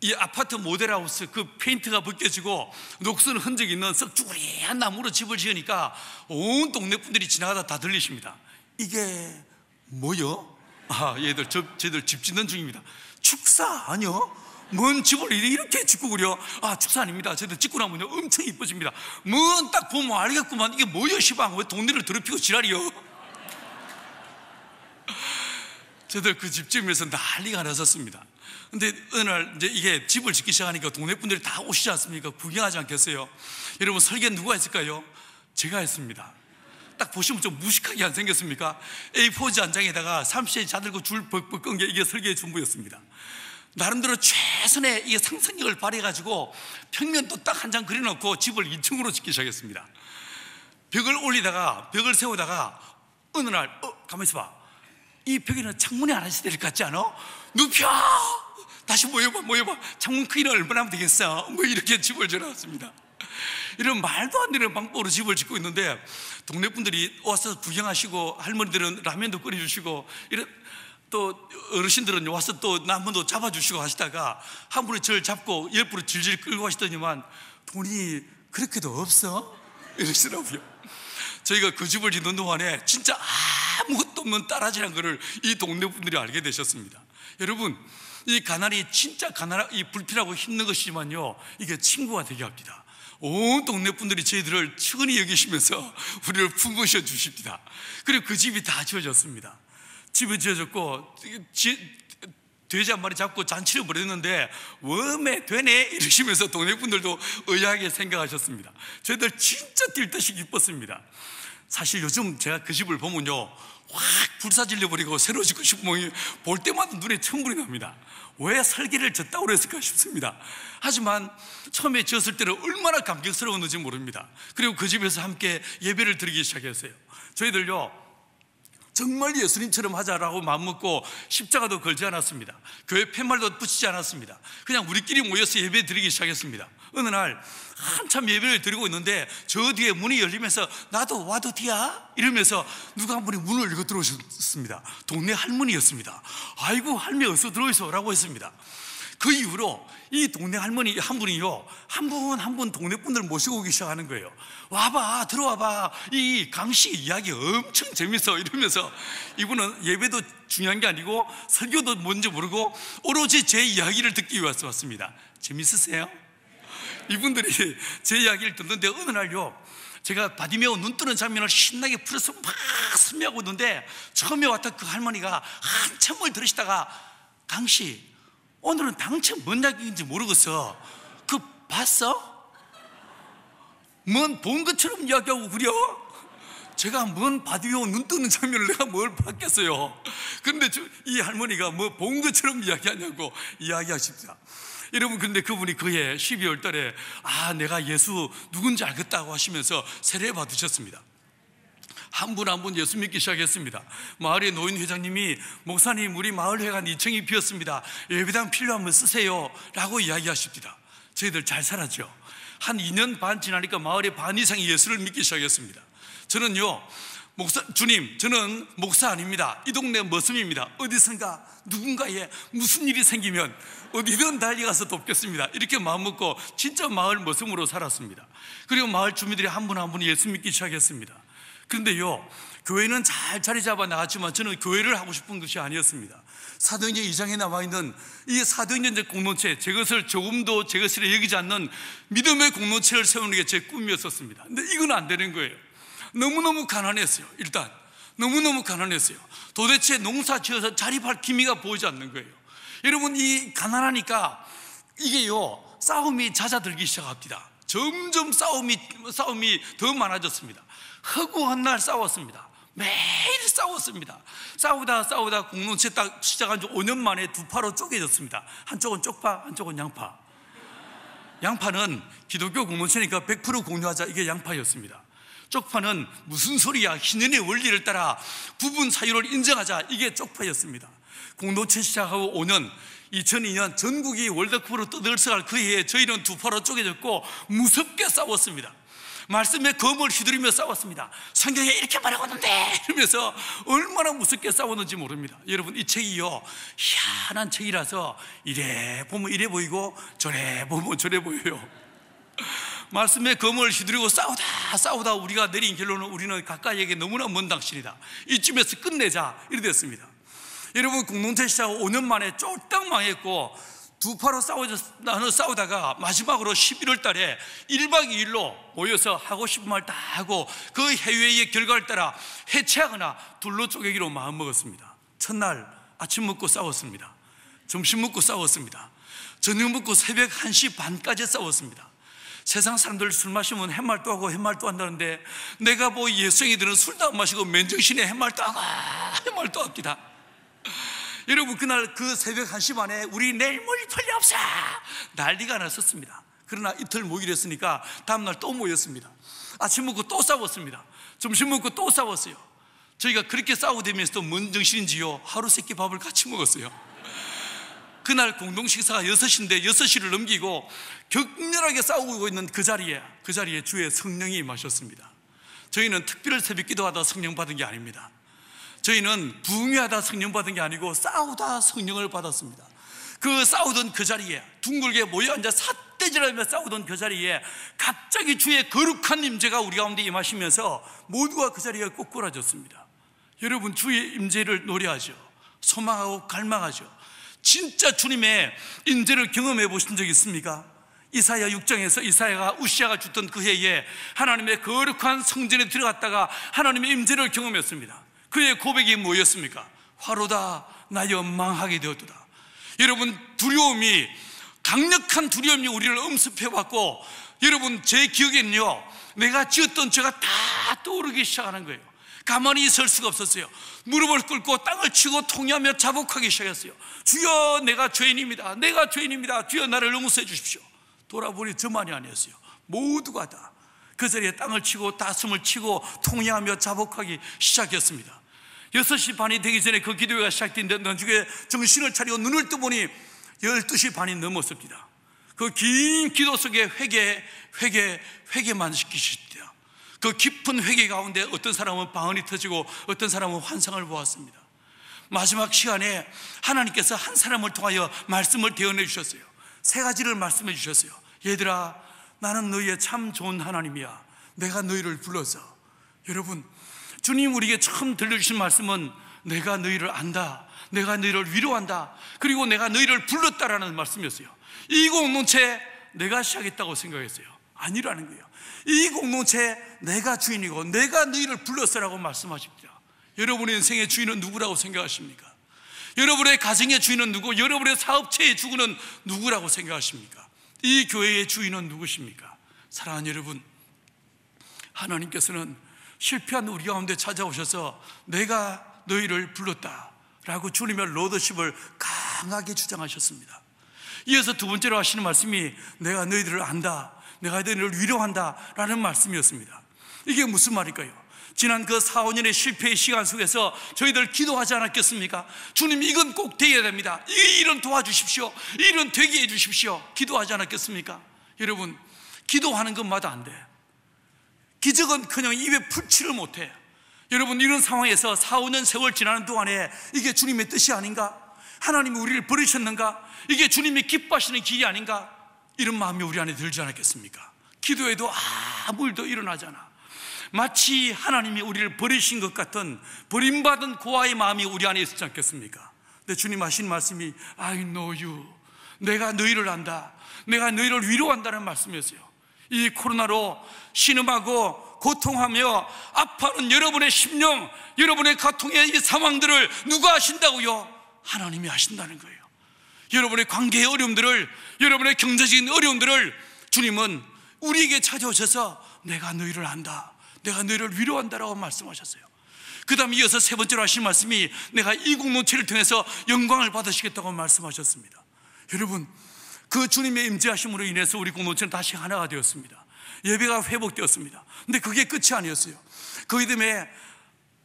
Speaker 2: 이 아파트 모델하우스 그 페인트가 벗겨지고 녹슨 흔적이 있는 썩쭈구리한 나무로 집을 지으니까 온 동네 분들이 지나가다 다 들리십니다. 이게 뭐요? 얘들 저희들 집 짓는 중입니다. 축사 아니요? 뭔 집을 이렇게 짓고 그려? 축사 아닙니다. 저희들 짓고 나면요 엄청 이뻐집니다. 뭔 딱 보면 알겠구만. 이게 뭐요 시방? 왜 동네를 더럽히고 지랄이요? 저희들 그 집 지으면서 난리가 났었습니다. 근데 어느 날 이제 이게 집을 짓기 시작하니까 동네 분들이 다 오시지 않습니까? 구경하지 않겠어요? 여러분 설계 누가 했을까요? 제가 했습니다. 딱 보시면 좀 무식하게 안 생겼습니까? A4지 한 장에다가 30cm 자들고 줄 벅벅 끈 게 이게 설계의 전부였습니다. 나름대로 최선의 이게 상상력을 발휘해가지고 평면도 딱 한 장 그려놓고 집을 2층으로 짓기 시작했습니다. 벽을 세우다가 어느 날 가만히 있어봐. 이 벽에는 창문이 하나 있어야 될 것 같지 않아? 눕혀! 다시 모여봐. 창문 크기는 얼마나 하면 되겠어? 이렇게 집을 지어놨습니다. 이런 말도 안 되는 방법으로 집을 짓고 있는데 동네 분들이 와서 구경하시고 할머니들은 라면도 끓여주시고 이런 또 어르신들은 와서 또 나무도 잡아주시고 하시다가 한 분이 저를 잡고 옆으로 질질 끌고 하시더니만 돈이 그렇게도 없어? 이러시더라고요. 저희가 그 집을 짓는 동안에 진짜 아무것도 없는 따라지란 것을 이 동네 분들이 알게 되셨습니다. 여러분 이 가난이 진짜 이 불필요하고 힘든 것이지만요 이게 친구가 되게 합니다. 온 동네 분들이 저희들을 측은히 여기시면서 우리를 품으셔 주십니다. 그리고 그 집이 다 지어졌습니다. 집이 지어졌고 돼지 한 마리 잡고 잔치를 벌였는데 웜에 되네 이러시면서 동네 분들도 의아하게 생각하셨습니다. 저희들 진짜 뛸 듯이 기뻤습니다. 사실 요즘 제가 그 집을 보면요 확 불사질려 버리고 새로 짓고 싶으면 볼 때마다 눈에 천불이 납니다. 왜 설계를 졌다고 그랬을까 싶습니다. 하지만 처음에 지었을 때는 얼마나 감격스러웠는지 모릅니다. 그리고 그 집에서 함께 예배를 드리기 시작했어요. 저희들요 정말 예수님처럼 하자라고 마음먹고 십자가도 걸지 않았습니다. 교회 팻말도 붙이지 않았습니다. 그냥 우리끼리 모여서 예배 드리기 시작했습니다. 어느 날 한참 예배를 드리고 있는데 저 뒤에 문이 열리면서 나도 와도 돼야? 이러면서 누가 한 분이 문을 열고 들어오셨습니다. 동네 할머니였습니다. 아이고 할머니 어서 들어오소 라고 했습니다. 그 이후로 이 동네 할머니 한 분이요 한 분 동네 분들 모시고 오기 시작하는 거예요. 와봐 들어와봐 이 강씨 이야기 엄청 재밌어 이러면서 이분은 예배도 중요한 게 아니고 설교도 뭔지 모르고 오로지 제 이야기를 듣기 위해서 왔습니다. 재밌으세요? 이분들이 제 이야기를 듣는데 어느 날요, 제가 바디메오 눈 뜨는 장면을 신나게 풀어서 막 스미하고 있는데 처음에 왔던 그 할머니가 한참을 들으시다가 강씨, 오늘은 당최 뭔 이야기인지 모르겠어. 그 봤어? 뭔 본 것처럼 이야기하고 그려? 제가 뭔 바디메오 눈 뜨는 장면을 내가 뭘 봤겠어요. 그런데 이 할머니가 뭐 본 것처럼 이야기하냐고 이야기하십니다. 여러분, 근데 그분이 그해 12월 달에 내가 예수 누군지 알겠다고 하시면서 세례 받으셨습니다. 한 분 한 분 예수 믿기 시작했습니다. 마을의 노인 회장님이 목사님, 우리 마을회가 2층이 비었습니다. 예배당 필요하면 쓰세요 라고 이야기하십니다. 저희들 잘 살았죠. 한 2년 반 지나니까 마을의 반 이상이 예수를 믿기 시작했습니다. 저는요, 주님, 저는 목사 아닙니다. 이 동네 머슴입니다. 어디선가 누군가에 무슨 일이 생기면 어디든 달려가서 돕겠습니다. 이렇게 마음먹고 진짜 마을 머슴으로 살았습니다. 그리고 마을 주민들이 한 분 한 분 예수 믿기 시작했습니다. 그런데요, 교회는 잘 자리 잡아 나갔지만 저는 교회를 하고 싶은 것이 아니었습니다. 사도행전 2장에 남아있는 이 사도행전적 공동체, 제 것을 조금도 제 것이라 여기지 않는 믿음의 공동체를 세우는 게 제 꿈이었었습니다. 근데 이건 안 되는 거예요. 너무너무 가난했어요. 일단 너무너무 가난했어요. 도대체 농사 지어서 자립할 기미가 보이지 않는 거예요. 여러분, 이 가난하니까 이게요, 싸움이 잦아들기 시작합니다. 점점 싸움이 더 많아졌습니다. 허구한 날 싸웠습니다. 매일 싸웠습니다. 싸우다 공동체 딱 시작한 지 5년 만에 두 파로 쪼개졌습니다. 한쪽은 쪽파, 한쪽은 양파. 양파는 기독교 공동체니까 100% 공유하자, 이게 양파였습니다. 쪽파는 무슨 소리야, 희년의 원리를 따라 부분 사유를 인정하자, 이게 쪽파였습니다. 공동체 시작하고 5년, 2002년 전국이 월드컵으로 떠들썩할 그 해에 저희는 두 파로 쪼개졌고 무섭게 싸웠습니다. 말씀에 검을 휘두르며 싸웠습니다. 성경에 이렇게 말하고 있는데 이러면서 얼마나 무섭게 싸웠는지 모릅니다. 여러분, 이 책이요, 희한한 책이라서 이래 보면 이래 보이고 저래 보면 저래 보여요. 말씀에 검을 휘두르고 싸우다 우리가 내린 결론은 우리는 가까이에게 너무나 먼 당신이다, 이쯤에서 끝내자, 이래 됐습니다. 여러분, 공동체 시작 5년 만에 쫄딱 망했고 두 파로 싸우다가 마지막으로 11월 달에 1박 2일로 모여서 하고 싶은 말 다 하고 그 회의의 결과를 따라 해체하거나 둘로 쪼개기로 마음먹었습니다. 첫날 아침 먹고 싸웠습니다. 점심 먹고 싸웠습니다. 저녁 먹고 새벽 1시 반까지 싸웠습니다. 세상 사람들 술 마시면 햇말도 하고 햇말도 한다는데 내가 뭐 예수행이들은 술도 안 마시고 맨정신에 햇말도 하고 햇말도 합니다. 여러분, 그날 그 새벽 1시 반에 우리 내일 모일 필요 없어 난리가 났었습니다. 그러나 이틀 모이기로 했으니까 다음날 또 모였습니다. 아침 먹고 또 싸웠습니다. 점심 먹고 또 싸웠어요. 저희가 그렇게 싸우되면서도 뭔 정신인지요, 하루 세끼 밥을 같이 먹었어요. 그날 공동식사가 6시인데 6시를 넘기고 격렬하게 싸우고 있는 그 자리에 주의 성령이 임하셨습니다. 저희는 특별 새벽 기도하다 성령 받은 게 아닙니다. 저희는 부흥회하다 성령 받은 게 아니고 싸우다 성령을 받았습니다. 그 싸우던 그 자리에 둥글게 모여 앉아 삿대질하며 싸우던 그 자리에 갑자기 주의 거룩한 임재가 우리 가운데 임하시면서 모두가 그 자리에 꼬꾸라졌습니다. 여러분, 주의 임재를 노래하죠. 소망하고 갈망하죠. 진짜 주님의 임재를 경험해 보신 적 있습니까? 이사야 6장에서 이사야가 우시아가 죽던 그 해에 하나님의 거룩한 성전에 들어갔다가 하나님의 임재를 경험했습니다. 그의 고백이 뭐였습니까? 화로다 나여 망하게 되었도다. 여러분, 두려움이, 강력한 두려움이 우리를 엄습해왔고, 여러분, 제 기억에는요, 내가 지었던 죄가 다 떠오르기 시작하는 거예요. 가만히 설 수가 없었어요. 무릎을 꿇고 땅을 치고 통회하며 자복하기 시작했어요. 주여, 내가 죄인입니다. 내가 죄인입니다. 주여, 나를 용서해 주십시오. 돌아보니 저만이 아니었어요. 모두가 다 그 자리에 땅을 치고 다슴을 치고 통회하며 자복하기 시작했습니다. 6시 반이 되기 전에 그 기도회가 시작됐는데 나중에 정신을 차리고 눈을 떠보니 12시 반이 넘었습니다. 그 긴 기도 속에 회개만 시키십니다. 그 깊은 회개 가운데 어떤 사람은 방언이 터지고 어떤 사람은 환상을 보았습니다. 마지막 시간에 하나님께서 한 사람을 통하여 말씀을 대언해 주셨어요. 3가지를 말씀해 주셨어요. 얘들아, 나는 너희의 참 좋은 하나님이야. 내가 너희를 불러서. 여러분, 주님 우리에게 처음 들려주신 말씀은 내가 너희를 안다, 내가 너희를 위로한다, 그리고 내가 너희를 불렀다라는 말씀이었어요. 이 공동체 내가 시작했다고 생각했어요. 아니라는 거예요. 이 공동체에 내가 주인이고 내가 너희를 불렀으라고 말씀하십니다. 여러분의 인생의 주인은 누구라고 생각하십니까? 여러분의 가정의 주인은 누구? 여러분의 사업체의 주인은 누구라고 생각하십니까? 이 교회의 주인은 누구십니까? 사랑하는 여러분, 하나님께서는 실패한 우리 가운데 찾아오셔서 내가 너희를 불렀다라고 주님의 로더십을 강하게 주장하셨습니다. 이어서 두 번째로 하시는 말씀이 내가 너희들을 안다, 내가 너희를 위로한다 라는 말씀이었습니다. 이게 무슨 말일까요? 지난 그 4, 5년의 실패의 시간 속에서 저희들 기도하지 않았겠습니까? 주님, 이건 꼭 되어야 됩니다. 이 일은 도와주십시오. 이 일은 되게 해주십시오. 기도하지 않았겠습니까? 여러분, 기도하는 것마다 안 돼. 기적은 그냥 입에 풀칠을 못해. 여러분, 이런 상황에서 4, 5년 세월 지나는 동안에 이게 주님의 뜻이 아닌가? 하나님이 우리를 버리셨는가? 이게 주님이 기뻐하시는 길이 아닌가? 이런 마음이 우리 안에 들지 않았겠습니까? 기도해도 아무 일도 일어나잖아. 마치 하나님이 우리를 버리신 것 같은 버림받은 고아의 마음이 우리 안에 있지 않겠습니까? 근데 주님 하신 말씀이 I know you, 내가 너희를 안다, 내가 너희를 위로한다는 말씀이었어요. 이 코로나로 신음하고 고통하며 아파하는 여러분의 심령, 여러분의 고통의 이 상황들을 누가 아신다고요? 하나님이 아신다는 거예요. 여러분의 관계의 어려움들을, 여러분의 경제적인 어려움들을 주님은 우리에게 찾아오셔서 내가 너희를 안다, 내가 너희를 위로한다라고 말씀하셨어요. 그 다음에 이어서 세 번째로 하신 말씀이 내가 이 공동체를 통해서 영광을 받으시겠다고 말씀하셨습니다. 여러분, 그 주님의 임재하심으로 인해서 우리 공동체는 다시 하나가 되었습니다. 예배가 회복되었습니다. 근데 그게 끝이 아니었어요. 그 이듬해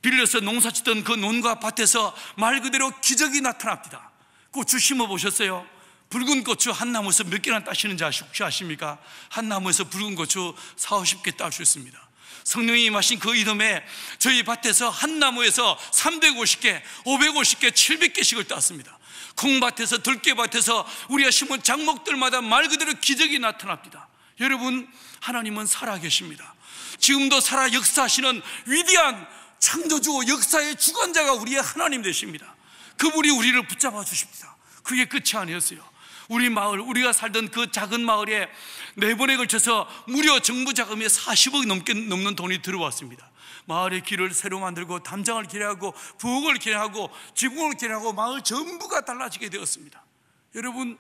Speaker 2: 빌려서 농사짓던 그 논과 밭에서 말 그대로 기적이 나타납니다. 고추 심어 보셨어요? 붉은 고추 한 나무에서 몇 개나 따시는지 혹시 아십니까? 한 나무에서 붉은 고추 40-50개 딸 수 있습니다. 성령이 임하신 그 이듬해 저희 밭에서 한 나무에서 350개, 550개, 700개씩을 땄습니다. 콩밭에서, 들깨밭에서 우리가 심은 작목들마다 말 그대로 기적이 나타납니다. 여러분, 하나님은 살아계십니다. 지금도 살아 역사하시는 위대한 창조주, 역사의 주관자가 우리의 하나님 되십니다. 그분이 우리를 붙잡아 주십니다. 그게 끝이 아니었어요. 우리 마을, 우리가 살던 그 작은 마을에 4번에 걸쳐서 무려 정부 자금이 40억 넘는 돈이 들어왔습니다. 마을의 길을 새로 만들고 담장을 개량하고 부엌을 개량하고 지붕을 개량하고 마을 전부가 달라지게 되었습니다. 여러분,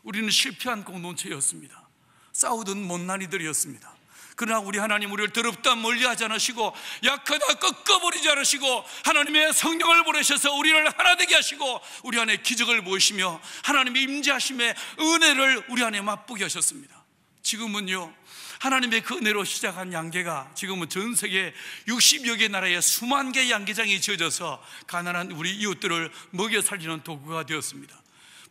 Speaker 2: 우리는 실패한 공동체였습니다. 싸우던 못난이들이었습니다. 그러나 우리 하나님 우리를 더럽다 멀리하지 않으시고 약하다 꺾어버리지 않으시고 하나님의 성령을 보내셔서 우리를 하나 되게 하시고 우리 안에 기적을 보이시며 하나님의 임재하심의 은혜를 우리 안에 맛보게 하셨습니다. 지금은요, 하나님의 그 은혜로 시작한 양계가 지금은 전 세계 60여 개 나라에 수만 개의 양계장이 지어져서 가난한 우리 이웃들을 먹여 살리는 도구가 되었습니다.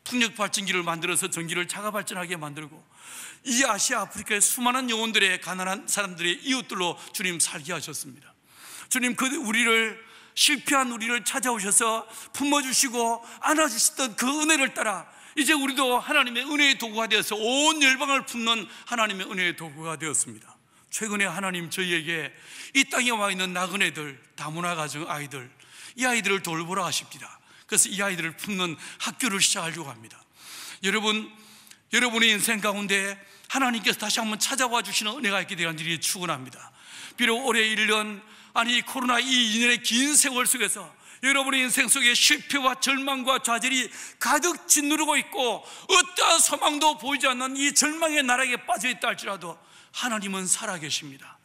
Speaker 2: 풍력 발전기를 만들어서 전기를 자가 발전하게 만들고 이 아시아 아프리카의 수많은 영혼들의 가난한 사람들의 이웃들로 주님 살게 하셨습니다. 주님, 그 우리를 실패한 우리를 찾아오셔서 품어주시고 안아주시던 그 은혜를 따라 이제 우리도 하나님의 은혜의 도구가 되어서 온 열방을 품는 하나님의 은혜의 도구가 되었습니다. 최근에 하나님 저희에게 이 땅에 와 있는 나그네들, 다문화 가정 아이들, 이 아이들을 돌보라 하십니다. 그래서 이 아이들을 품는 학교를 시작하려고 합니다. 여러분, 여러분의 인생 가운데 하나님께서 다시 한번 찾아와 주시는 은혜가 있게 되기를 축원합니다. 비록 올해 1년, 아니 코로나 이 2년의 긴 세월 속에서 여러분의 인생 속에 실패와 절망과 좌절이 가득 짓누르고 있고 어떠한 소망도 보이지 않는 이 절망의 나락에 빠져 있다 할지라도 하나님은 살아계십니다.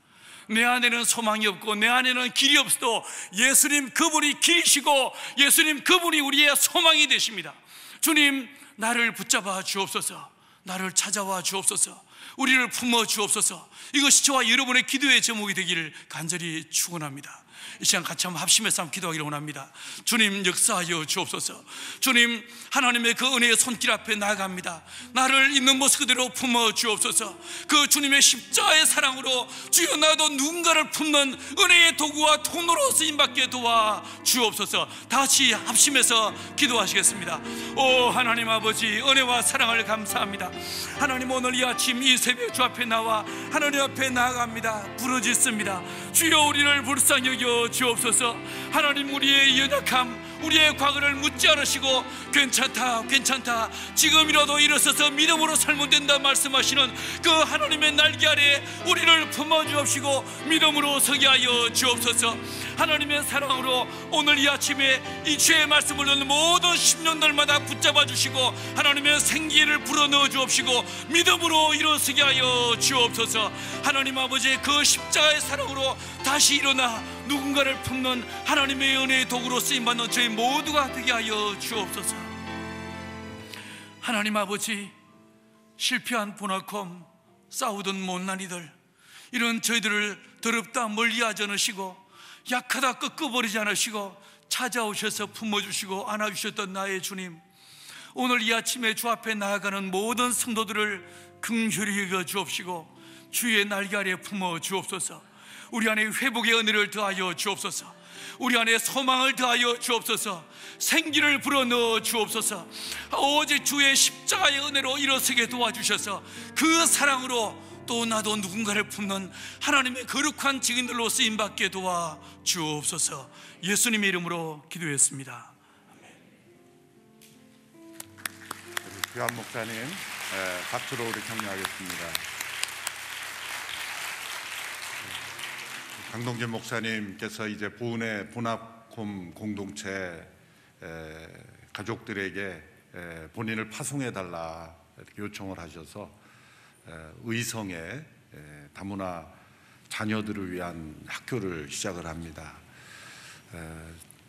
Speaker 2: 내 안에는 소망이 없고 내 안에는 길이 없어도 예수님 그분이 길이시고 예수님 그분이 우리의 소망이 되십니다. 주님, 나를 붙잡아 주옵소서, 나를 찾아와 주옵소서, 우리를 품어 주옵소서. 이것이 저와 여러분의 기도의 제목이 되기를 간절히 축원합니다. 이 시간 같이 한번 합심해서 한번 기도하기를 원합니다. 주님, 역사하여 주옵소서. 주님, 하나님의 그 은혜의 손길 앞에 나아갑니다. 나를 있는 모습 그대로 품어 주옵소서. 그 주님의 십자가의 사랑으로 주여 나도 누군가를 품는 은혜의 도구와 통로로 쓰임받게 도와 주옵소서. 다시 합심해서 기도하시겠습니다. 오 하나님 아버지, 은혜와 사랑을 감사합니다. 하나님, 오늘 이 아침 이 새벽 주 앞에 나와 하나님 앞에 나아갑니다. 부르짖습니다. 주여 우리를 불쌍히 여겨 주옵소서. 하나님, 우리의 연약함, 우리의 과거를 묻지 않으시고 괜찮다 괜찮다 지금이라도 일어서서 믿음으로 살면 된다 말씀하시는 그 하나님의 날개 아래 우리를 품어주옵시고 믿음으로 서게 하여 주옵소서. 하나님의 사랑으로 오늘 이 아침에 이 주의 말씀을 듣는 모든 심령들마다 붙잡아 주시고 하나님의 생기를 불어넣어 주옵시고 믿음으로 일어서게 하여 주옵소서. 하나님 아버지, 그 십자가의 사랑으로 다시 일어나 누군가를 품는 하나님의 은혜의 도구로 쓰임받는 저희 모두가 되게 하여 주옵소서. 하나님 아버지, 실패한 보나콤, 싸우던 못난이들, 이런 저희들을 더럽다 멀리하지 않으시고 약하다 꺾어버리지 않으시고 찾아오셔서 품어주시고 안아주셨던 나의 주님, 오늘 이 아침에 주 앞에 나아가는 모든 성도들을 긍휼히 여겨 주옵시고 주의 날개 아래 품어 주옵소서. 우리 안에 회복의 은혜를 더하여 주옵소서. 우리 안에 소망을 더하여 주옵소서. 생기를 불어넣어 주옵소서. 오직 주의 십자가의 은혜로 일어서게 도와주셔서 그 사랑으로 또 나도 누군가를 품는 하나님의 거룩한 증인들로 쓰임받게 도와 주옵소서. 예수님의 이름으로 기도했습니다.
Speaker 1: 귀한 목사님 박수로 우리 격려하겠습니다. 강동진 목사님께서 이제 보은의 보나콤 공동체 가족들에게 본인을 파송해달라 이렇게 요청을 하셔서 의성에 다문화 자녀들을 위한 학교를 시작을 합니다.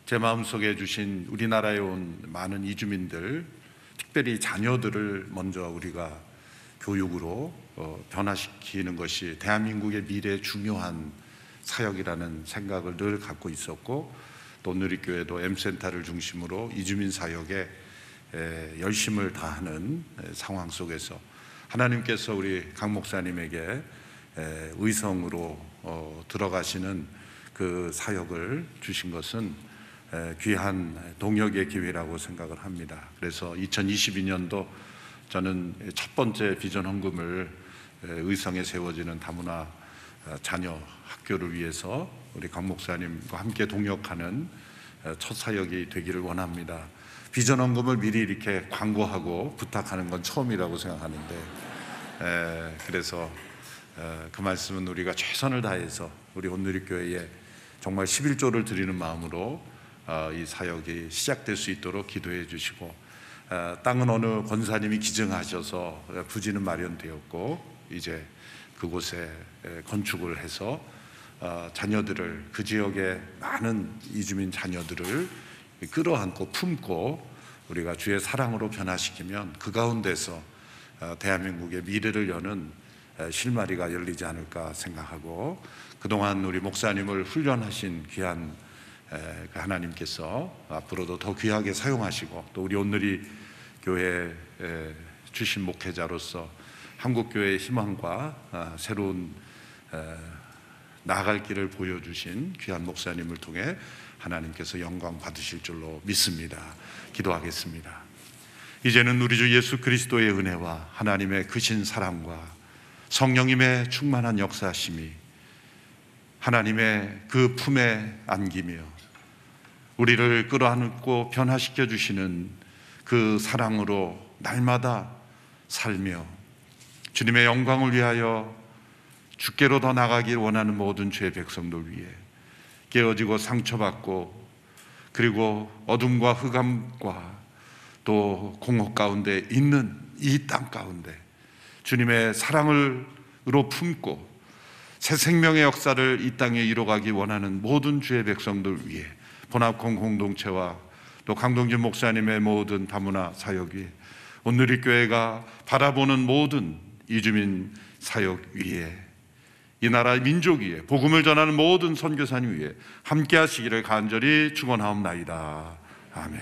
Speaker 1: 제 마음속에 주신 우리나라에 온 많은 이주민들, 특별히 자녀들을 먼저 우리가 교육으로 변화시키는 것이 대한민국의 미래의 중요한 사역이라는 생각을 늘 갖고 있었고, 또 누리교회도 M센터를 중심으로 이주민 사역에 열심을 다하는 상황 속에서 하나님께서 우리 강 목사님에게 의성으로 들어가시는 그 사역을 주신 것은 귀한 동역의 기회라고 생각을 합니다. 그래서 2022년도 저는 첫 번째 비전 헌금을 의성에 세워지는 다문화 자녀 학교를 위해서 우리 강 목사님과 함께 동역하는 첫 사역이 되기를 원합니다. 비전 헌금을 미리 이렇게 광고하고 부탁하는 건 처음이라고 생각하는데, 그래서 그 말씀은 우리가 최선을 다해서 우리 온누리교회에 정말 11조를 드리는 마음으로 이 사역이 시작될 수 있도록 기도해 주시고, 땅은 어느 권사님이 기증하셔서 부지는 마련되었고 이제 그곳에 건축을 해서 자녀들을, 그 지역의 많은 이주민 자녀들을 끌어안고 품고 우리가 주의 사랑으로 변화시키면 그 가운데서 대한민국의 미래를 여는 실마리가 열리지 않을까 생각하고, 그동안 우리 목사님을 훈련하신 귀한 하나님께서 앞으로도 더 귀하게 사용하시고, 또 우리 온누리 교회 주신 목회자로서 한국교회의 희망과 새로운 나아갈 길을 보여주신 귀한 목사님을 통해 하나님께서 영광 받으실 줄로 믿습니다. 기도하겠습니다. 이제는 우리 주 예수 그리스도의 은혜와 하나님의 크신 사랑과 성령님의 충만한 역사심이 하나님의 그 품에 안기며 우리를 끌어안고 변화시켜 주시는 그 사랑으로 날마다 살며 주님의 영광을 위하여 주께로 더 나가길 원하는 모든 주의 백성들 위해 깨어지고 상처받고, 그리고 어둠과 흑암과 또 공허 가운데 있는 이 땅 가운데 주님의 사랑으로 품고 새 생명의 역사를 이 땅에 이뤄가기 원하는 모든 주의 백성들 위해 보나콤 공동체와 또 강동진 목사님의 모든 다문화 사역 위에 온누리교회가 바라보는 모든 이주민 사역 위에 이 나라 민족 위에 복음을 전하는 모든 선교사님 위에 함께 하시기를 간절히 축원하옵나이다. 아멘.